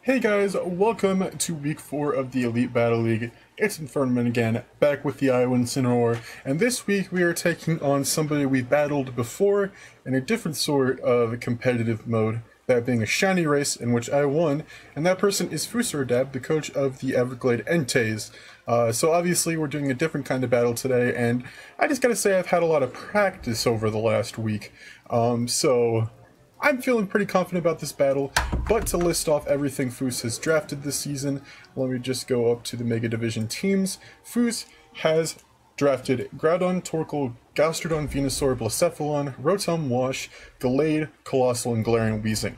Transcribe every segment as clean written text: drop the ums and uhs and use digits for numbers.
Hey guys, welcome to week 4 of the Elite Battle League. It's Infernomen again, back with the Incineroar, and this week we are taking on somebody we battled before in a different sort of competitive mode, that being a shiny race in which I won, and that person is FortyJod, the coach of the Everglade Entes. So obviously we're doing a different kind of battle today, and I just gotta say I've had a lot of practice over the last week, so I'm feeling pretty confident about this battle. But to list off everything Foos has drafted this season, let me just go up to the Mega Division teams. Foos has drafted Groudon, Torkoal, Gastrodon, Venusaur, Blacephalon, Rotom, Wash, Gallade, Colossal, and Galarian Weezing.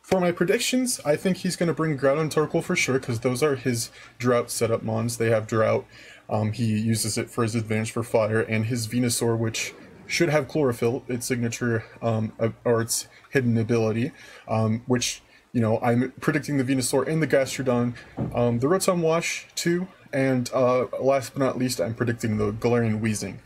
For my predictions, I think he's going to bring Groudon, Torkoal for sure, because those are his Drought setup mons. They have Drought. He uses it for his advantage for Fire, and his Venusaur, which should have Chlorophyll, its signature, or its hidden ability, which, you know, I'm predicting the Venusaur and the Gastrodon, the Rotom Wash too, and last but not least, I'm predicting the Galarian Weezing.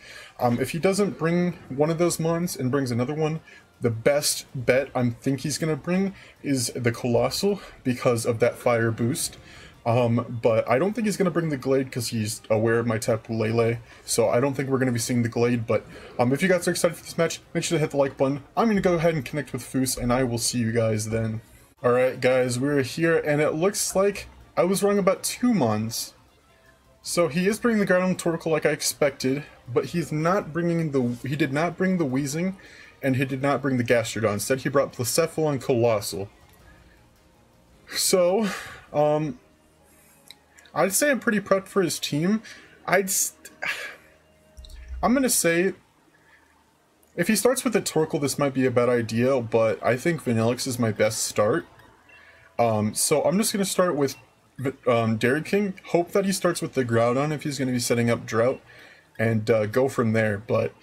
If he doesn't bring one of those mons and brings another one, the best bet I think he's going to bring is the Colossal because of that fire boost. But I don't think he's going to bring the Glade because he's aware of my Tapu Lele, so I don't think we're going to be seeing the Glade, but if you guys are excited for this match, make sure to hit the like button. I'm going to go ahead and connect with Foos, and I will see you guys then. Alright guys, we're here, and it looks like I was wrong about 2 mons. So he is bringing the Groudon Torkoal like I expected, but he's not bringing he did not bring the Weezing, and he did not bring the Gastrodon. Instead he brought Blacephalon Colossal. So, I'd say I'm pretty prepped for his team. I'm gonna say, if he starts with the Torkoal, this might be a bad idea, but I think Vanillix is my best start. So I'm just gonna start with Dairy King, hope that he starts with the Groudon if he's gonna be setting up Drought, and go from there, but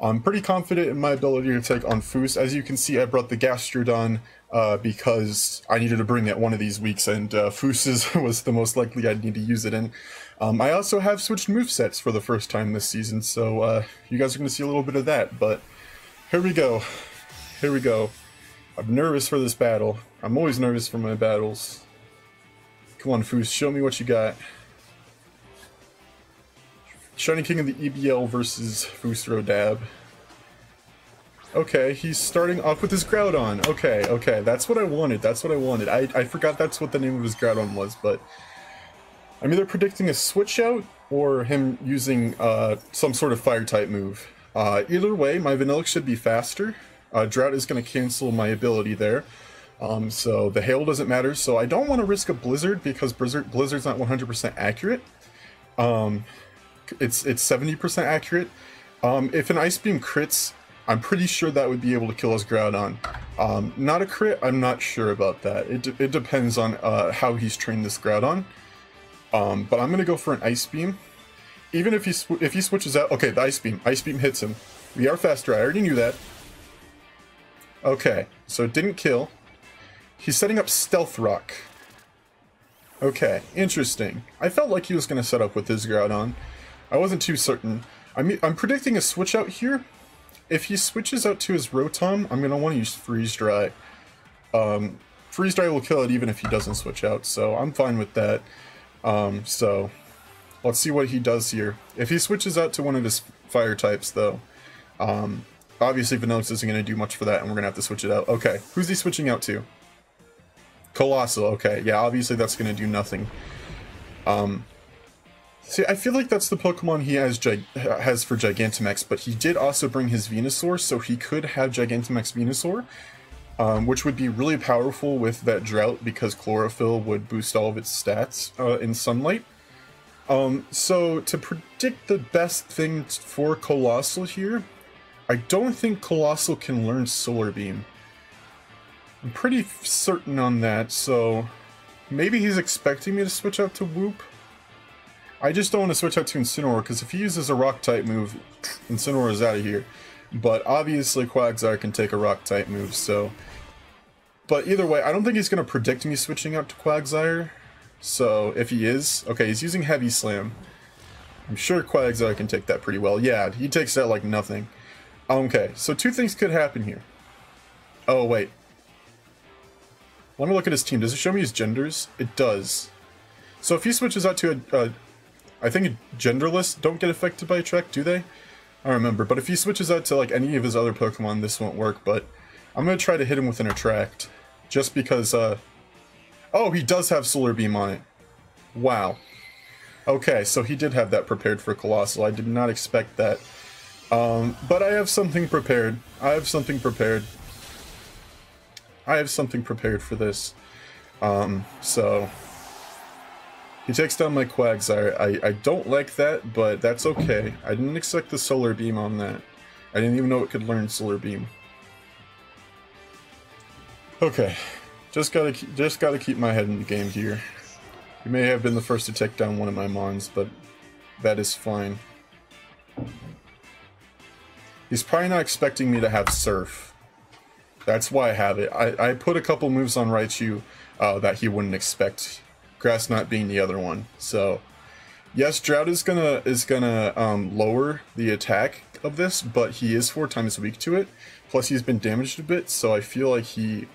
I'm pretty confident in my ability to take on Foos. As you can see, I brought the Gastrodon because I needed to bring it one of these weeks, and Foos's was the most likely I'd need to use it in. I also have switched movesets for the first time this season, so you guys are going to see a little bit of that, but here we go. Here we go. I'm nervous for this battle. I'm always nervous for my battles. Come on, Foos, show me what you got. Shiny King of the EBL versus FortyJod. Okay, he's starting off with his Groudon. Okay, that's what I wanted. That's what I wanted. I forgot that's what the name of his Groudon was, but I'm either predicting a switch out or him using some sort of fire-type move. Either way, my Vanillix should be faster. Drought is going to cancel my ability there. So the Hail doesn't matter, so I don't want to risk a Blizzard because Blizzard's not 100% accurate. It's 70% accurate. If an Ice Beam crits, I'm pretty sure that would be able to kill his Groudon. Not a crit, I'm not sure about that. It depends on how he's trained this Groudon. But I'm gonna go for an Ice Beam. Even if he switches out, okay, the Ice Beam hits him. We are faster, I already knew that. Okay, so it didn't kill. He's setting up Stealth Rock. Okay, interesting. I felt like he was gonna set up with his Groudon. I wasn't too certain. I'm predicting a switch out here. If he switches out to his Rotom, I'm going to want to use Freeze Dry. Freeze Dry will kill it even if he doesn't switch out, so I'm fine with that. So, let's see what he does here. If he switches out to one of his fire types, though, obviously Vanillix isn't going to do much for that, and we're going to have to switch it out. Okay, who's he switching out to? Colossal, okay. Yeah, obviously that's going to do nothing. See, I feel like that's the Pokemon he has for Gigantamax, but he did also bring his Venusaur, so he could have Gigantamax Venusaur, which would be really powerful with that Drought because Chlorophyll would boost all of its stats in sunlight. So to predict the best thing for Colossal here, I don't think Colossal can learn Solar Beam. I'm pretty certain on that, so maybe he's expecting me to switch out to Whoop. I just don't want to switch out to Incineroar, because if he uses a Rock-type move, Incineroar is out of here. But obviously Quagsire can take a Rock-type move, so... But either way, I don't think he's going to predict me switching out to Quagsire. So, if he is... Okay, he's using Heavy Slam. I'm sure Quagsire can take that pretty well. Yeah, he takes that like nothing. Okay, so 2 things could happen here. Oh, wait. Let me look at his team. Does it show me his genders? It does. So if he switches out to I think genderless don't get affected by Attract, do they? I don't remember. But if he switches out to like any of his other Pokemon, this won't work. But I'm going to try to hit him with an Attract. Just because, oh, he does have Solar Beam on it. Wow. Okay, so he did have that prepared for Colossal. I did not expect that. But I have something prepared. I have something prepared for this. So he takes down my Quagsire. I don't like that, but that's okay. I didn't expect the Solar Beam on that. I didn't even know it could learn Solar Beam. Okay, just gotta keep my head in the game here. He may have been the first to take down one of my Mons, but that is fine. He's probably not expecting me to have Surf. That's why I have it. I put a couple moves on Raichu that he wouldn't expect. Grass not being the other one. So yes, Drought is gonna lower the attack of this, but he is 4 times weak to it. Plus he's been damaged a bit, so I feel like he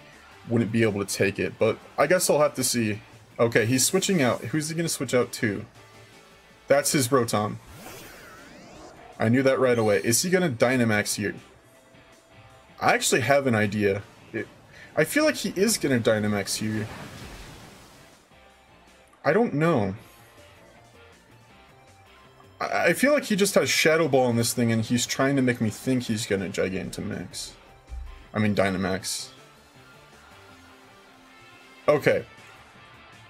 wouldn't be able to take it. But I guess I'll have to see. Okay, he's switching out. Who's he gonna switch out to? That's his Rotom. I knew that right away. Is he gonna Dynamax here? I actually have an idea. I feel like he is gonna Dynamax here. I don't know. I feel like he just has Shadow Ball on this thing and he's trying to make me think he's gonna Gigantamax. I mean Dynamax. Okay.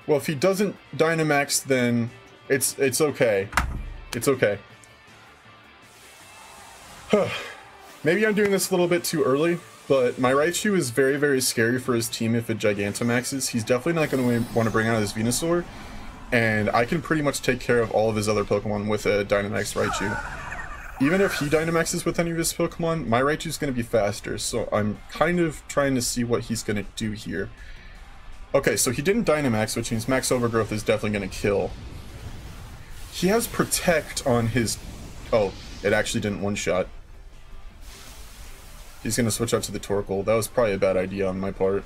Well, if he doesn't Dynamax, then it's okay. It's okay. Maybe I'm doing this a little bit too early, but my Raichu is very, very scary for his team if it Gigantamaxes. He's definitely not going to want to bring out his Venusaur, and I can pretty much take care of all of his other Pokemon with a Dynamax Raichu. Even if he Dynamaxes with any of his Pokemon, my Raichu's going to be faster, so I'm kind of trying to see what he's going to do here. Okay, so he didn't Dynamax, which means Max Overgrowth is definitely going to kill. He has Protect on his... Oh, it actually didn't one-shot. He's going to switch out to the Torkoal. That was probably a bad idea on my part.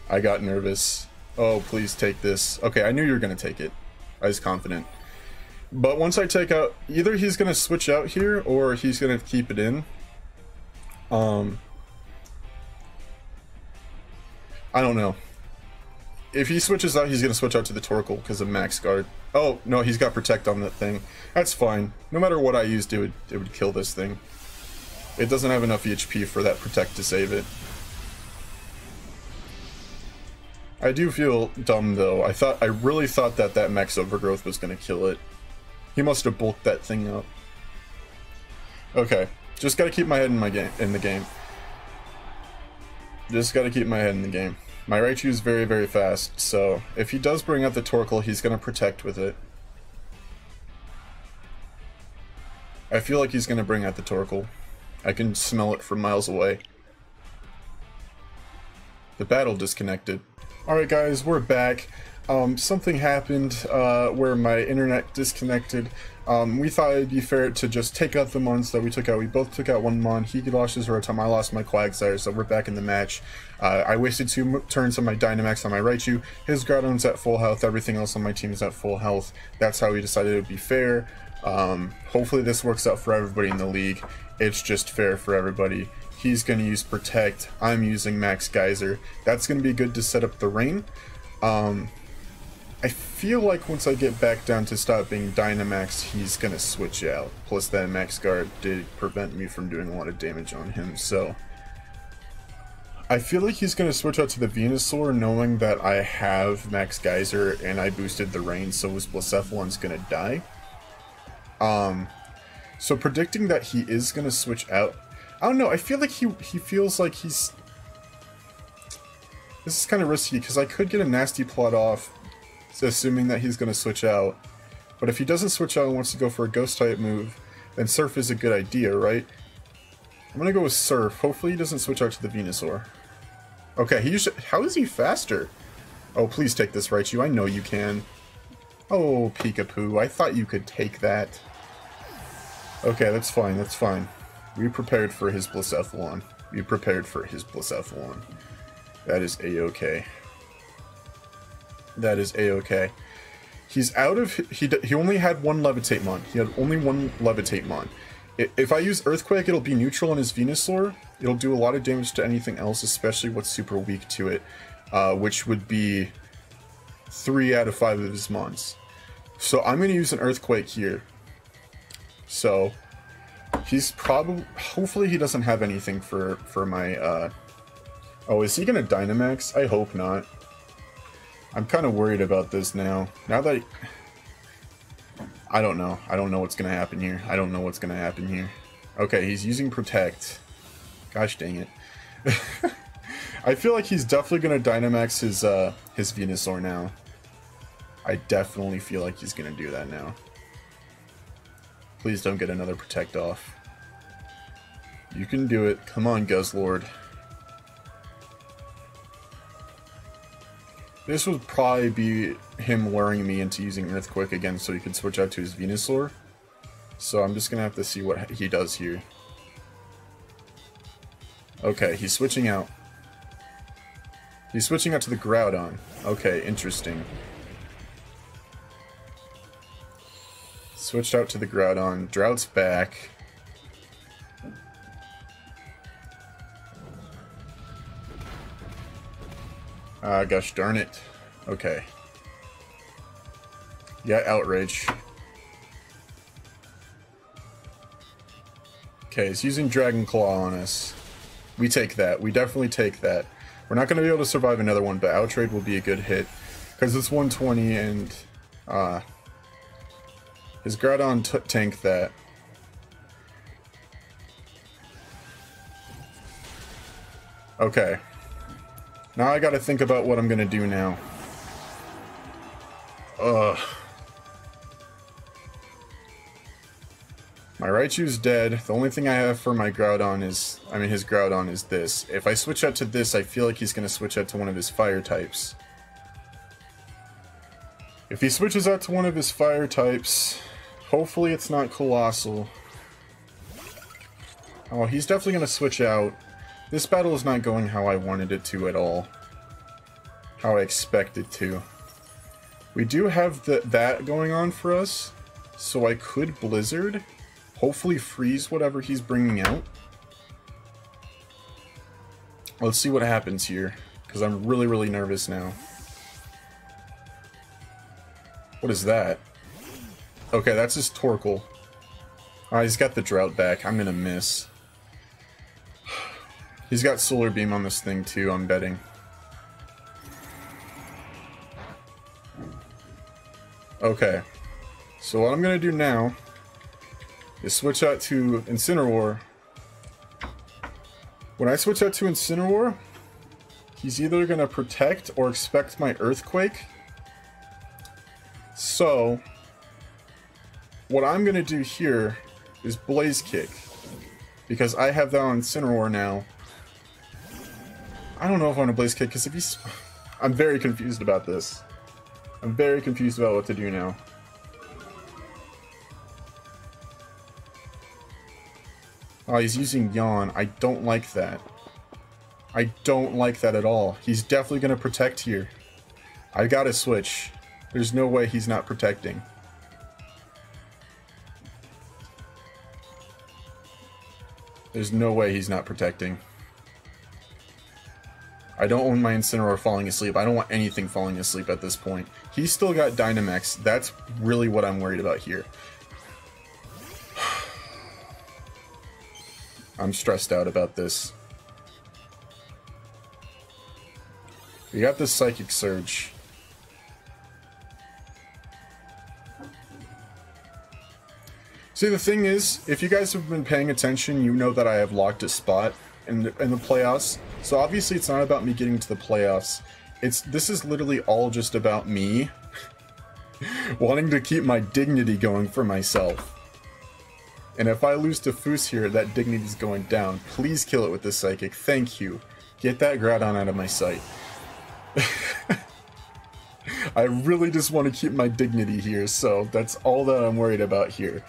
I got nervous. Oh, please take this. Okay, I knew you were going to take it. I was confident. But once I take out... Either he's going to switch out here, or he's going to keep it in. I don't know. If he switches out, he's going to switch out to the Torkoal because of Max Guard. Oh, no, he's got Protect on that thing. That's fine. No matter what I used, it would kill this thing. It doesn't have enough HP for that Protect to save it. I do feel dumb, though. I really thought that Max Overgrowth was going to kill it. He must have bulked that thing up. Okay. Just got to keep my head in the game. Just gotta keep my head in the game. My Raichu is very, very fast, so if he does bring out the Torkoal, he's gonna Protect with it. I feel like he's gonna bring out the Torkoal. I can smell it from miles away. The battle disconnected. Alright guys, we're back. Something happened where my internet disconnected. We thought it'd be fair to just take out the Mons that we took out. We both took out one Mon. He lost his Rotom, I lost my Quagsire, so we're back in the match. I wasted 2 turns on my Dynamax on my Raichu. His Groudon's at full health, everything else on my team is at full health. That's how we decided it would be fair. Hopefully this works out for everybody in the league. It's just fair for everybody. He's going to use Protect, I'm using Max Geyser. That's going to be good to set up the rain. I feel like once I get back down to stop being Dynamax, he's gonna switch out. Plus that Max Guard did prevent me from doing a lot of damage on him, so... I feel like he's gonna switch out to the Venusaur knowing that I have Max Geyser and I boosted the rain, so his Blacephalon's gonna die. So predicting that he is gonna switch out... I don't know, I feel like he feels like he's... This is kind of risky, because I could get a nasty plot off, assuming that he's going to switch out. But if he doesn't switch out and wants to go for a Ghost-type move, then Surf is a good idea, right? I'm going to go with Surf. Hopefully he doesn't switch out to the Venusaur. Okay, how is he faster? Oh, please take this, Raichu. I know you can. Oh, Peekapoo. I thought you could take that. Okay, that's fine. That's fine. We prepared for his Blacephalon. Be prepared for his Bliss F1. That is A-okay. That is A-okay. He's out of... He only had one Levitate Mon. He had only one Levitate Mon. If I use Earthquake, it'll be neutral on his Venusaur. It'll do a lot of damage to anything else, especially what's super weak to it, which would be 3 out of 5 of his Mons. So I'm going to use an Earthquake here. So he's probably... Hopefully he doesn't have anything for my... Oh, is he going to Dynamax? I hope not. I'm kind of worried about this now. Now that... I don't know. I don't know what's going to happen here. I don't know what's going to happen here. Okay, he's using Protect. Gosh dang it. I feel like he's definitely going to Dynamax his Venusaur now. I definitely feel like he's going to do that now. Please don't get another Protect off. You can do it. Come on, Guzzlord. This would probably be him luring me into using Earthquake again so he can switch out to his Venusaur. So I'm just going to have to see what he does here. Okay, he's switching out. He's switching out to the Groudon. Okay, interesting. Switched out to the Groudon. Drought's back. Gosh darn it. Okay. Yeah, Outrage. Okay, he's using Dragon Claw on us. We take that. We definitely take that. We're not going to be able to survive another one, but Outrage will be a good hit. Because it's 120 and... his Groudon tanked that. Okay. Now I gotta think about what I'm gonna do now. Ugh. My Raichu's dead. The only thing I have for my Groudon is... I mean, his Groudon is this. If I switch out to this, I feel like he's gonna switch out to one of his fire types. If he switches out to one of his fire types, hopefully it's not Colossal. Oh, he's definitely gonna switch out. This battle is not going how I wanted it to at all. How I expected to. We do have that going on for us, so I could Blizzard. Hopefully freeze whatever he's bringing out. Let's see what happens here, because I'm really, really nervous now. What is that? Okay, that's his Torkoal. Alright, he's got the Drought back. I'm gonna miss. He's got Solar Beam on this thing too, I'm betting. Okay. So what I'm gonna do now is switch out to Incineroar. When I switch out to Incineroar, he's either gonna Protect or expect my Earthquake. So what I'm gonna do here is Blaze Kick. Because I have that on Incineroar now. I don't know if I want to Blaze Kick, because if he's... I'm very confused about this. I'm very confused about what to do now. Oh, he's using Yawn. I don't like that. I don't like that at all. He's definitely going to Protect here. I gotta switch. There's no way he's not protecting. There's no way he's not protecting. I don't want my Incineroar falling asleep. I don't want anything falling asleep at this point. He's still got Dynamax. That's really what I'm worried about here. I'm stressed out about this. We got this Psychic Surge. See, the thing is, if you guys have been paying attention, you know that I have locked a spot in the playoffs. So obviously it's not about me getting to the playoffs. This is literally all just about me wanting to keep my dignity going for myself. And if I lose to Foos here, that dignity's going down. Please kill it with this Psychic. Thank you. Get that Groudon out of my sight. I really just want to keep my dignity here, so that's all that I'm worried about here.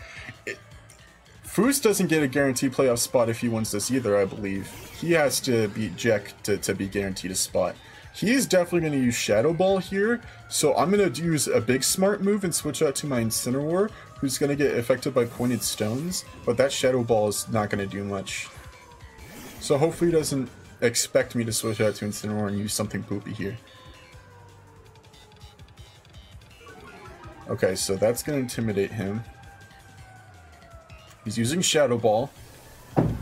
Foos doesn't get a guaranteed playoff spot if he wins this either, I believe. He has to beat Jek to be guaranteed a spot. He is definitely going to use Shadow Ball here, so I'm going to use a big smart move and switch out to my Incineroar, who's going to get affected by pointed stones, but that Shadow Ball is not going to do much. So hopefully he doesn't expect me to switch out to Incineroar and use something poopy here. Okay, so that's going to intimidate him. He's using Shadow Ball.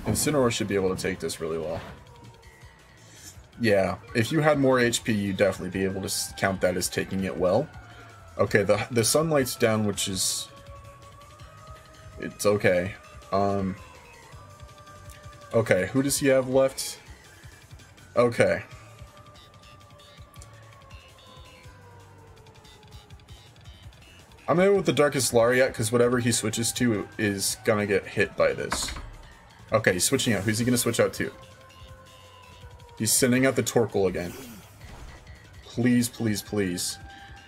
Incineroar should be able to take this really well. Yeah, if you had more HP, you'd definitely be able to count that as taking it well. Okay, the sunlight's down, which is... it's okay. Okay, who does he have left? Okay. I'm gonna go with the Darkest Lariat, because whatever he switches to is gonna get hit by this. Okay, he's switching out. Who's he gonna switch out to? He's sending out the Torkoal again. Please, please, please.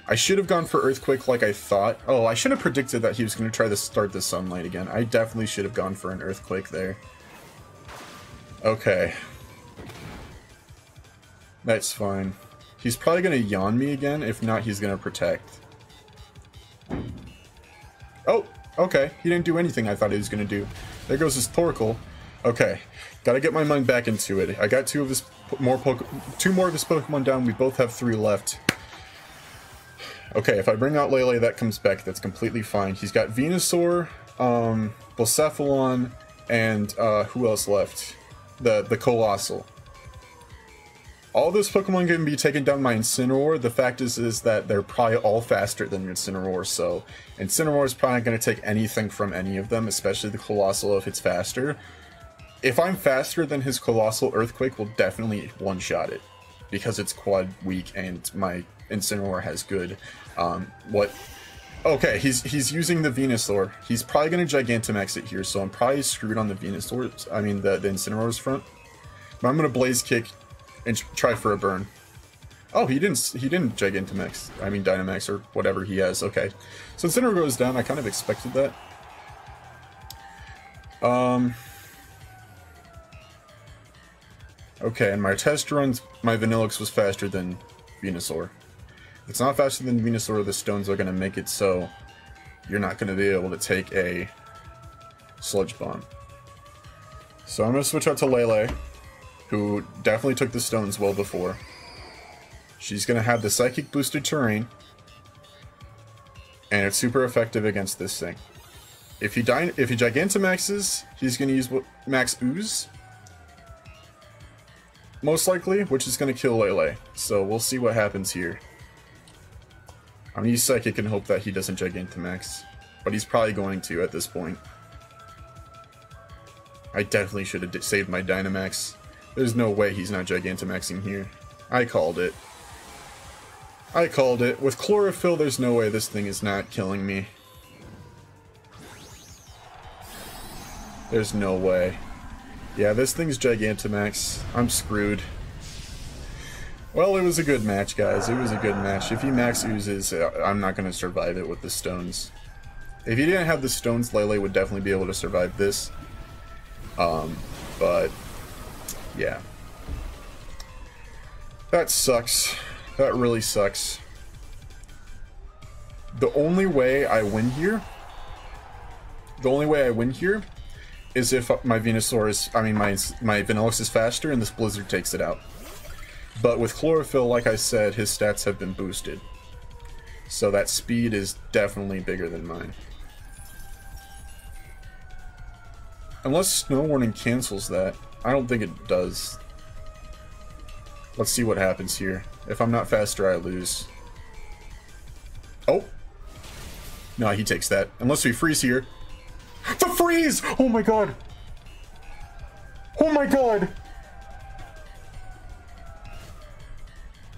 I should have gone for Earthquake like I thought. Oh, I should have predicted that he was gonna try to start the Sunlight again. I definitely should have gone for an Earthquake there. Okay. That's fine. He's probably gonna yawn me again. If not, he's gonna Protect. Oh, okay. He didn't do anything I thought he was going to do. There goes his Torkoal. Okay. Gotta get my mind back into it. I got two more of his Pokemon down. We both have 3 left. Okay, if I bring out Lele, that comes back. That's completely fine. He's got Venusaur, Blacephalon, and who else left? The Colossal. All those Pokemon can be taken down by Incineroar. The fact is that they're probably all faster than Incineroar, so Incineroar is probably not going to take anything from any of them, especially the Colossal if it's faster. If I'm faster than his Colossal, Earthquake will definitely one-shot it, because it's quad weak and my Incineroar has good, Okay, he's using the Venusaur. He's probably going to Gigantamax it here, so I'm probably screwed on the Venusaur, I mean the Incineroar's front. But I'm going to Blaze Kick and try for a burn. Oh, he didn't Gigantamax. I mean Dynamax or whatever he has. Okay. So Incineroar goes down. I kind of expected that. Okay, and my test runs, my Vanillix was faster than Venusaur. If it's not faster than Venusaur, the stones are going to make it so you're not going to be able to take a Sludge Bomb. So I'm going to switch out to Lele, who definitely took the stones well before. She's going to have the Psychic boosted terrain, and it's super effective against this thing. If he Gigantamaxes, he's going to use Max Ooze, most likely, which is going to kill Lele. So we'll see what happens here. I'm going to use Psychic and hope that he doesn't Gigantamax, but he's probably going to at this point. I definitely should have saved my Dynamax. There's no way he's not Gigantamaxing here. I called it. I called it. With Chlorophyll, there's no way this thing is not killing me. There's no way. Yeah, this thing's Gigantamax. I'm screwed. Well, it was a good match, guys. It was a good match. If he Max Oozes, I'm not going to survive it with the stones. If he didn't have the stones, Lele would definitely be able to survive this. But yeah. That sucks. That really sucks. The only way I win here... is if my Venusaur is... I mean, my Vanillix is faster and this Blizzard takes it out. But with Chlorophyll, like I said, his stats have been boosted. So that speed is definitely bigger than mine. Unless Snow Warning cancels that. I don't think it does. Let's see what happens here. If I'm not faster, I lose. Oh! No, he takes that. Unless we freeze here. The freeze! Oh my god! Oh my god!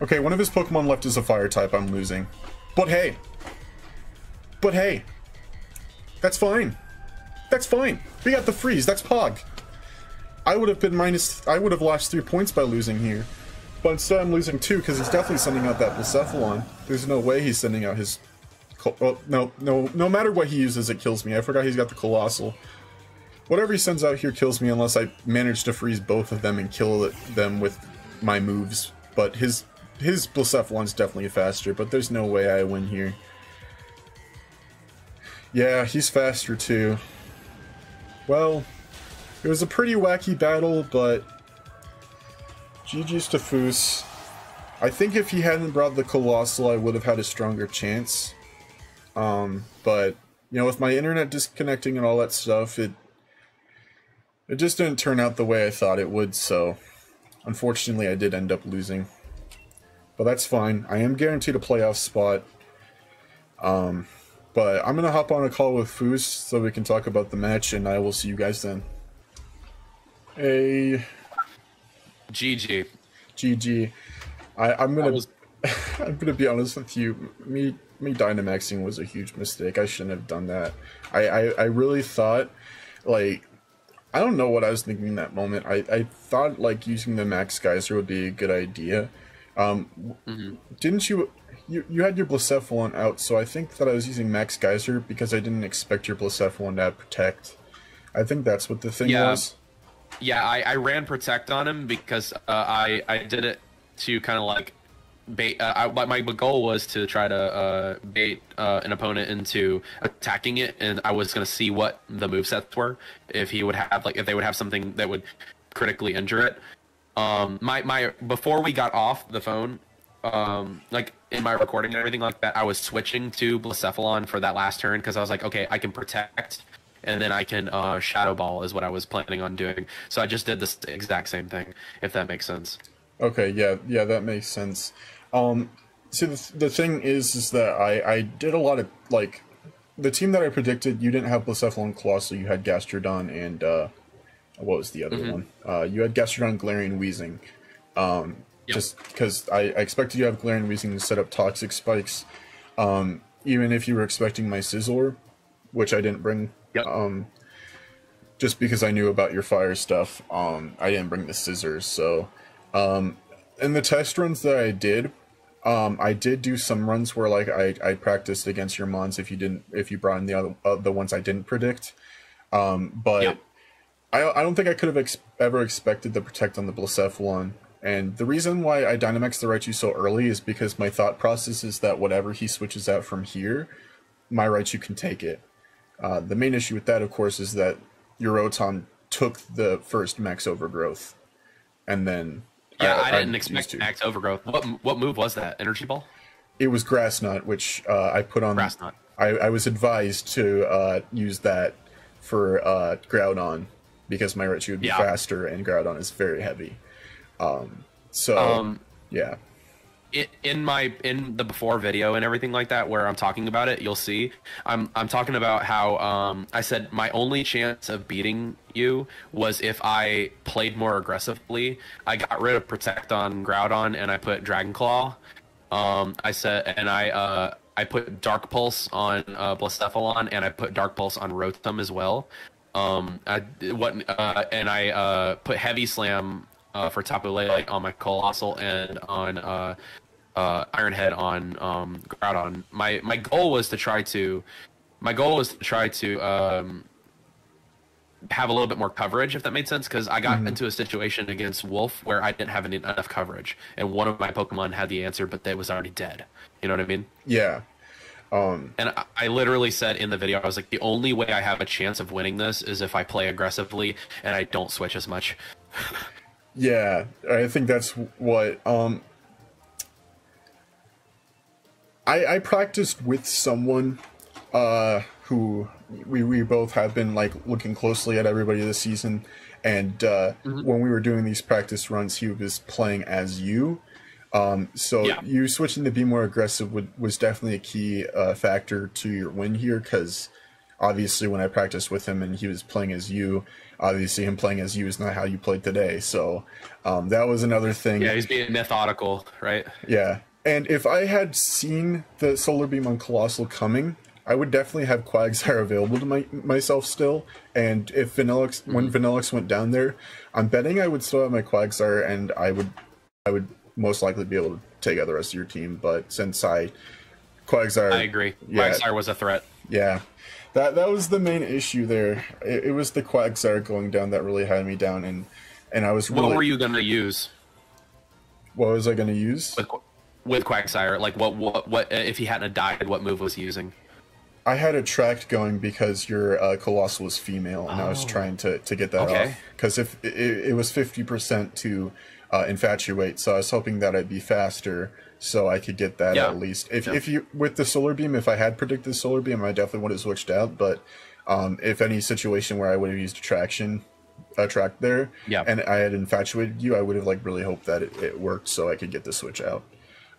Okay, one of his Pokemon left is a fire type. I'm losing. But hey! But hey! That's fine. That's fine. We got the freeze. That's Pog. I would have been I would have lost 3 points by losing here. But instead I'm losing 2 because he's definitely sending out that Blacephalon. There's no way he's sending out his... Oh, no matter what he uses, it kills me. I forgot he's got the Colossal. whatever he sends out here kills me unless I manage to freeze both of them and kill them with my moves. But his Blacephalon's definitely faster, but there's no way I win here. Yeah, he's faster too. Well, it was a pretty wacky battle, but GG's to Foos. I think if he hadn't brought the Colossal, I would have had a stronger chance. But, you know, with my internet disconnecting and all that stuff, it just didn't turn out the way I thought it would, so unfortunately I did end up losing. But that's fine. I am guaranteed a playoff spot. But I'm going to hop on a call with Foos so we can talk about the match, and I will see you guys then. Hey. GG. GG. I'm gonna be honest with you. Me Dynamaxing was a huge mistake. I shouldn't have done that. I really thought, like, I don't know what I was thinking in that moment. I thought like using the Max Geyser would be a good idea. Didn't you had your Blacephalon out, so I think that I was using Max Geyser because I didn't expect your Blacephalon to have Protect. I think that's what the thing was. Yeah, I ran Protect on him because I did it to kind of like bait. My goal was to try to bait an opponent into attacking it, and I was going to see what the movesets were. If he would have if they would have something that would critically injure it. Before we got off the phone, like in my recording and everything like that, I was switching to Blacephalon for that last turn because I was like, okay, I can Protect. And then I can Shadow Ball is what I was planning on doing. So I just did this exact same thing, if that makes sense. Okay, yeah, that makes sense. See, the thing is that I did a lot of, like, the team that I predicted, you didn't have Blacephalon Colossal, you had Gastrodon and, what was the other one? You had Gastrodon, Galarian, Weezing. Just because I expected you to have Galarian, Weezing to set up Toxic Spikes. Even if you were expecting my Scizor, which I didn't bring. Just because I knew about your fire stuff, I didn't bring the scissors. So, in the test runs that I did do some runs where like I practiced against your mons if you brought in the ones I didn't predict. But I don't think I could have ever expected the Protect on the Blacephalon. And the reason why I Dynamax the Raichu so early is because my thought process is that whatever he switches out from here, my Raichu can take it. The main issue with that, of course, is that your Rotom took the first Max Overgrowth, and then I didn't expect Max Overgrowth. What move was that? Energy Ball? It was Grass Knot, which I put on. Grass Knot. I was advised to use that for Groudon because my Raichu would be faster, and Groudon is very heavy. Yeah. In the before video and everything like that where I'm talking about it, you'll see I'm talking about how I said my only chance of beating you was if I played more aggressively. I got rid of Protect on Groudon and I put Dragon Claw. I said, and I put Dark Pulse on Blacephalon, and I put Dark Pulse on Rotom as well. I put Heavy Slam for Tapu Lele on my Colossal and on Iron Head on Groudon. My goal was to try to have a little bit more coverage, if that made sense, because I got into a situation against Wolf where I didn't have enough coverage, and one of my Pokemon had the answer, but they was already dead. You know what I mean? Yeah. And I literally said in the video, I was like, the only way I have a chance of winning this is if I play aggressively and I don't switch as much. Yeah, I think that's what I practiced with someone who we both have been like looking closely at everybody this season, and when we were doing these practice runs, he was playing as you. You switching to be more aggressive was definitely a key factor to your win here, because obviously when I practiced with him and he was playing as you, obviously him playing as you is not how you played today. So that was another thing. Yeah, he's being methodical, right? Yeah. And if I had seen the Solar Beam on Colossal coming, I would definitely have Quagsire available to myself still. And if Vanillix, when Vanillix went down there, I'm betting I would still have my Quagsire, and I would most likely be able to take out the rest of your team. But since Quagsire... I agree. Yeah, Quagsire was a threat. Yeah. That was the main issue there. It was the Quagsire going down that really had me down, and I was really... What were you gonna use? What was I gonna use? With Quagsire, like what if he hadn't died, what move was he using? I had Attract going because your Colossal was female, and I was trying to get that off. Because if it was 50% to Infatuate, so I was hoping that I'd be faster, so I could get that at least. If you with the Solar Beam, if I had predicted Solar Beam, I definitely would have switched out. But if any situation where I would have used Attract there, and I had Infatuated you, I would have like really hoped that it worked, so I could get the switch out.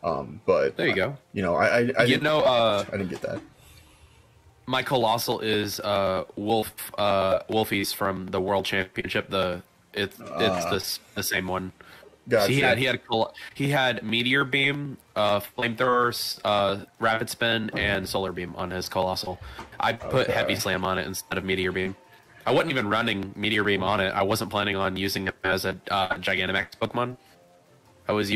But there you go. You know, I didn't get that. My Colossal is Wolfies from the World Championship. It's the same one. Gotcha. So he had Meteor Beam, Flamethrowers, Rapid Spin, and Solar Beam on his Colossal. I put Heavy Slam on it instead of Meteor Beam. I wasn't even running Meteor Beam on it. I wasn't planning on using it as a Gigantamax Pokemon. I was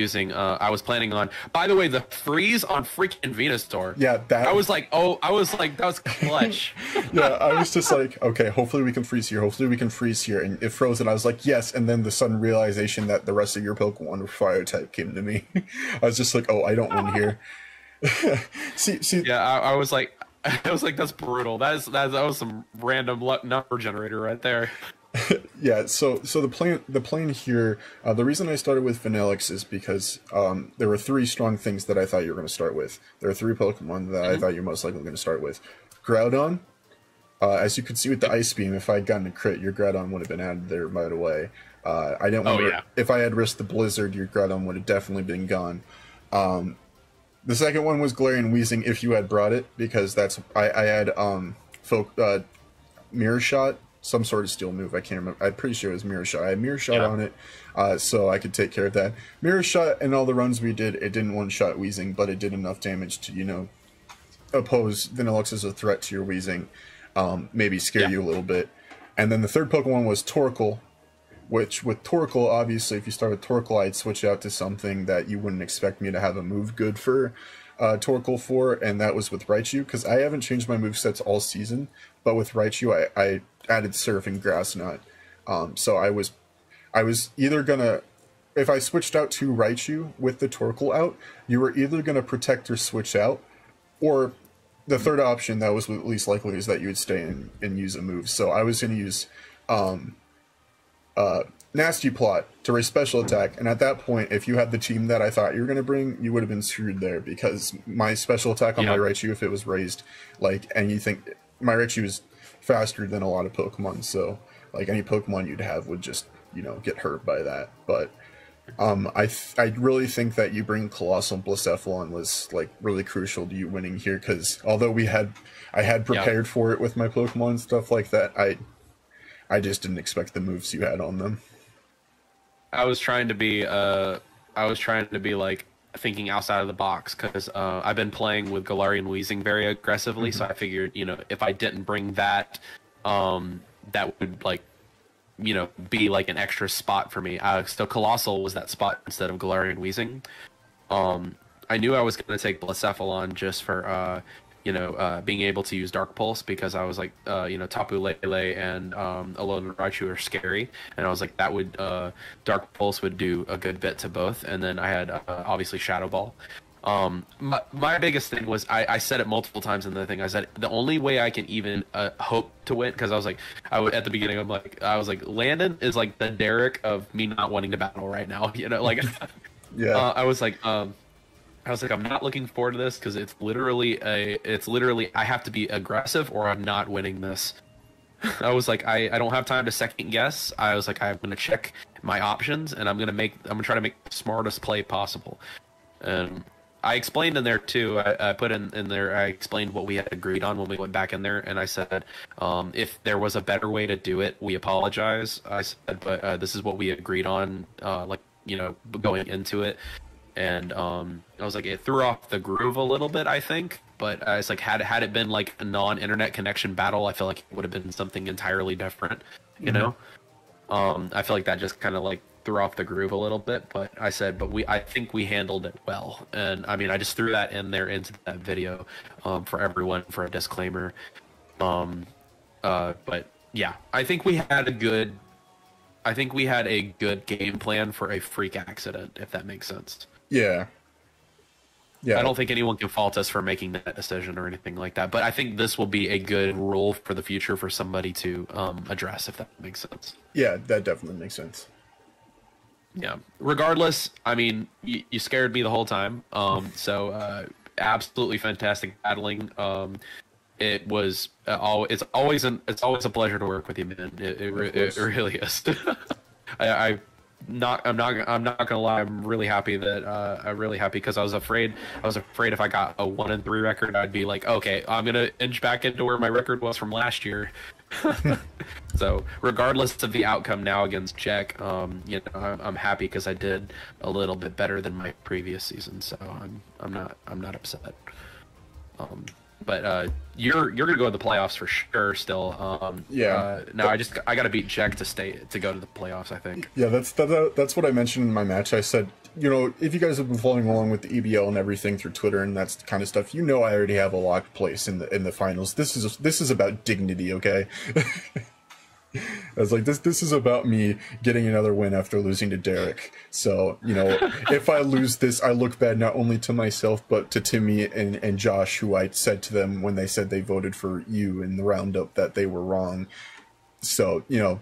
planning on. By the way, the freeze on freaking Venusaur. Yeah, I was like, that was clutch. Yeah, I was just like, okay, hopefully we can freeze here. Hopefully we can freeze here. And it froze, and I was like, yes. And then the sudden realization that the rest of your Pokemon were Fire type came to me. I was just like, oh, I don't win here. see. Yeah, I was like, that's brutal. That was some random number generator right there. Yeah, so the plan here, the reason I started with Vanillix is because there were three strong things that I thought you were going to start with. There are three Pokemon that I thought you're most likely going to start with. Groudon, as you could see with the Ice Beam, if I had gotten a crit, your Groudon would have been added there right away. I didn't want if I had risked the Blizzard, your Groudon would have definitely been gone. The second one was Galarian Weezing if you had brought it, because I had Mirror Shot, some sort of steel move. I can't remember. I'm pretty sure it was Mirror Shot. I had Mirror Shot on it, so I could take care of that. Mirror Shot and all the runs we did, it didn't one-shot Weezing, but it did enough damage to, you know, oppose Vanillix as a threat to your Weezing, maybe scare you a little bit. And then the third Pokemon was Torkoal, which with Torkoal, obviously, if you start with Torkoal, I'd switch out to something that you wouldn't expect me to have a move good for Torkoal for, and that was with Raichu, because I haven't changed my movesets all season, but with Raichu, I added Surf and Grass Knot. So I was either gonna, if I switched out to Raichu with the Torkoal out, you were either gonna protect or switch out, or the third option that was least likely is that you would stay and use a move. So I was gonna use Nasty Plot to raise special attack, and at that point, if you had the team that I thought you were gonna bring, you would have been screwed there, because my special attack on my Raichu, if it was raised, like, and you think my Raichu is faster than a lot of Pokemon, so like any Pokemon you'd have would just, you know, get hurt by that. But I really think that you bring Colossal Blacephalon was like really crucial to you winning here, because although I had prepared for it with my Pokemon and stuff like that, I just didn't expect the moves you had on them. I was trying to be like thinking outside of the box, because I've been playing with Galarian Weezing very aggressively, so I figured, you know, if I didn't bring that, that would, like, you know, be like an extra spot for me. So Colossal was that spot instead of Galarian Weezing. I knew I was going to take Blacephalon just for being able to use Dark Pulse, because I was like, Tapu Lele and Alolan Raichu are scary, and I was like, that would Dark Pulse would do a good bit to both. And then I had obviously Shadow Ball. My biggest thing was, I said it multiple times in the thing. I said the only way I can even hope to win, because I was like, at the beginning, I was like, Landon is like the Derek of me not wanting to battle right now, you know, like, I was like, I'm not looking forward to this, because it's literally I have to be aggressive or I'm not winning this. I was like, I don't have time to second guess. I was like, I'm going to check my options, and I'm going to try to make the smartest play possible. And I explained in there too, I put in there, I explained what we had agreed on when we went back in there, and I said, if there was a better way to do it, we apologize. I said, but this is what we agreed on, going into it. And I was like, it threw off the groove a little bit, I think. But it's like, had it been like a non-internet connection battle, I feel like it would have been something entirely different, you know? I feel like that just kind of like threw off the groove a little bit. But I said, I think we handled it well. And I mean, I just threw that in there into that video for everyone for a disclaimer. But yeah, I think we had a good game plan for a freak accident, if that makes sense. Yeah. Yeah. I don't think anyone can fault us for making that decision or anything like that. But I think this will be a good rule for the future for somebody to address, if that makes sense. Yeah, that definitely makes sense. Yeah. Regardless, I mean, you scared me the whole time. So absolutely fantastic battling. It was it's always a pleasure to work with you, man. It really is. I'm not gonna lie. I'm really happy because I was afraid if I got a 1-3 record, I'd be like, okay, I'm gonna inch back into where my record was from last year. So regardless of the outcome now against Jek, you know, I'm happy because I did a little bit better than my previous season. So I'm not upset. But you're gonna go to the playoffs for sure still. Yeah. No, I gotta beat Jek to go to the playoffs, I think. Yeah, that's what I mentioned in my match. I said, you know, if you guys have been following along with the EBL and everything through Twitter and that kind of stuff, you know I already have a locked place in the finals. This is about dignity, okay? I was like, this is about me getting another win after losing to Derek. So, you know, if I lose this, I look bad not only to myself, but to Timmy and Josh, who I said to them when they said they voted for you in the roundup that they were wrong. So, you know,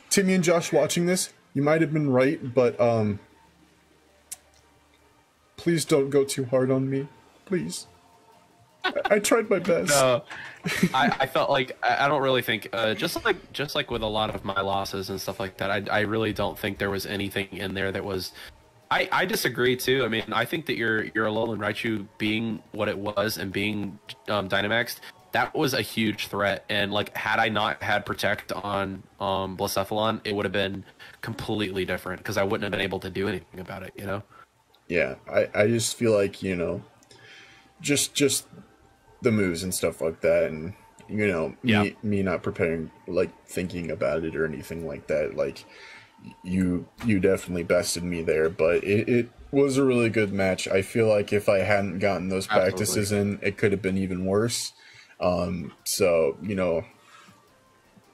Timmy and Josh watching this, you might have been right, but please don't go too hard on me. Please. I tried my best. No, I felt like I don't really think just like with a lot of my losses and stuff like that. I really don't think there was anything in there that was. I disagree too. I mean, I think that your Alolan Raichu being what it was and being Dynamaxed, that was a huge threat. And like, had I not had Protect on Blacephalon, it would have been completely different because I wouldn't have been able to do anything about it. You know. Yeah, I just feel like, you know, just the moves and stuff like that, and you know, me not preparing, like thinking about it or anything like that. Like you definitely bested me there, but it was a really good match. I feel like if I hadn't gotten those practices in, it could have been even worse. So you know,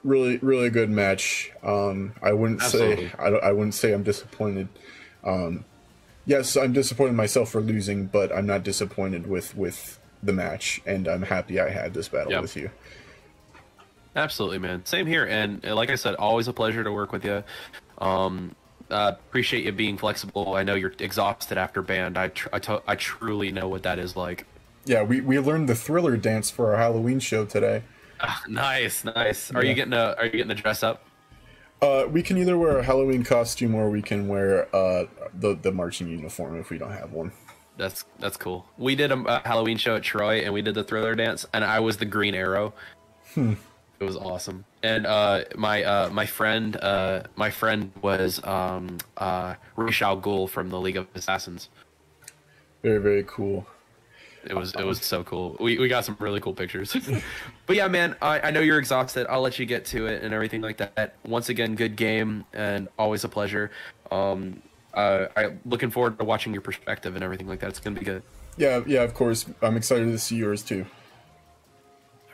really good match. I wouldn't say I wouldn't say I'm disappointed. Yes, I'm disappointed in myself for losing, but I'm not disappointed with the match, and I'm happy I had this battle with you. Absolutely, man. Same here, and like I said, always a pleasure to work with you. Appreciate you being flexible. I know you're exhausted after band. I truly know what that is like. Yeah, we learned the Thriller dance for our Halloween show today. Nice. Are you getting to dress up? We can either wear a Halloween costume or we can wear the marching uniform if we don't have one. That's cool. We did a Halloween show at Troy, and we did the Thriller dance, and I was the Green Arrow. It was awesome. And my friend was Ra's al Ghul from the League of Assassins. Very cool. It was so cool. We got some really cool pictures. But yeah, man, I know you're exhausted. I'll let you get to it and everything like that. Once again, good game and always a pleasure. I'm looking forward to watching your perspective and everything like that. It's gonna be good. Yeah, of course. I'm excited to see yours too.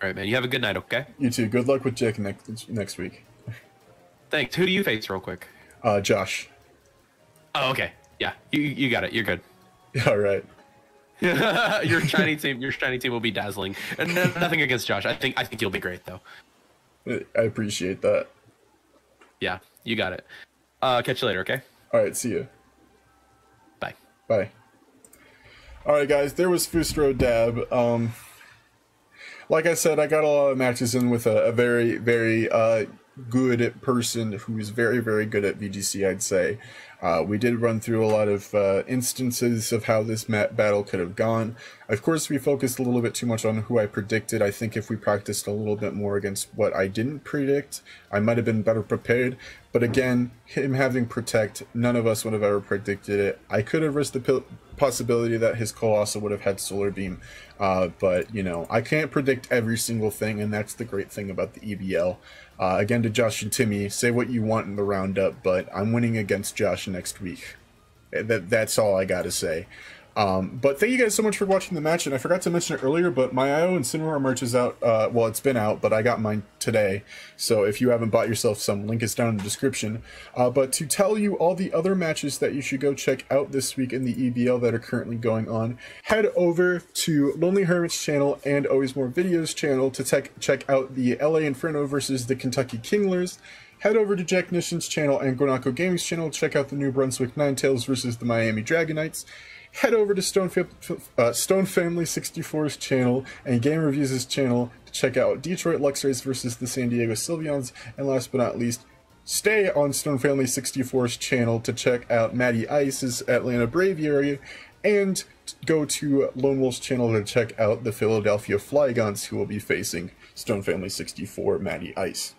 All right, man. You have a good night, okay? You too. Good luck with Jake next week. Thanks. Who do you face real quick? Josh. Oh, okay. Yeah, you got it. You're good. All right. Your shiny team will be dazzling. And nothing against Josh. I think you'll be great though. I appreciate that. Yeah, you got it. Catch you later, okay? All right, see you. Bye. Bye. All right, guys, there was Fustro Dab. Like I said, I got a lot of matches in with a very, very good person who's very, very good at VGC, I'd say. We did run through a lot of instances of how this battle could have gone. Of course, we focused a little bit too much on who I predicted. I think if we practiced a little bit more against what I didn't predict, I might have been better prepared. But again, him having Protect, none of us would have ever predicted it. I could have risked the possibility that his Colossal would have had Solar Beam. But, you know, I can't predict every single thing, and that's the great thing about the EBL. Again, to Josh and Timmy, say what you want in the roundup, but I'm winning against Josh next week. That's all I gotta say. But thank you guys so much for watching the match, and I forgot to mention it earlier, but my Incineroar merch is out. Well, it's been out, but I got mine today, so if you haven't bought yourself some, link is down in the description. But to tell you all the other matches that you should go check out this week in the EBL that are currently going on, head over to LonelyHermit's channel and Always More Videos channel to check out the LA Inferno versus the Kentucky Kinglers. Head over to Jechnician's channel and Guanako Gaming's channel to check out the New Brunswick Ninetales versus the Miami Dragonites. Head over to Stone Family 64's channel and Game Reviews' channel to check out Detroit Luxrays versus the San Diego Sylveons. And last but not least, stay on Stone Family 64's channel to check out Matty Ice's Atlanta Braviary, and go to LoneWolf's channel to check out the Philadelphia Flygons, who will be facing Stone Family 64 Matty Ice.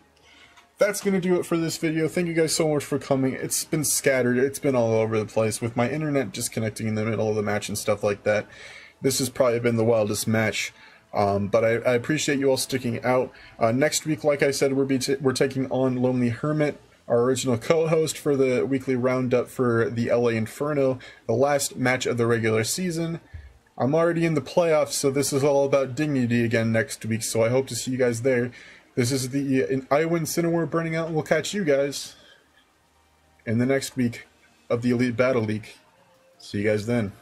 That's going to do it for this video. Thank you guys so much for coming. It's been scattered. It's been all over the place with my internet disconnecting in the middle of the match and stuff like that. This has probably been the wildest match, but I appreciate you all sticking out. Next week, like I said, we're taking on LonelyHermit, our original co-host, for the weekly roundup for the LA Inferno, the last match of the regular season. I'm already in the playoffs, so this is all about dignity again next week, so I hope to see you guys there. This is the Incineroar burning out, and we'll catch you guys in the next week of the Elite Battle League. See you guys then.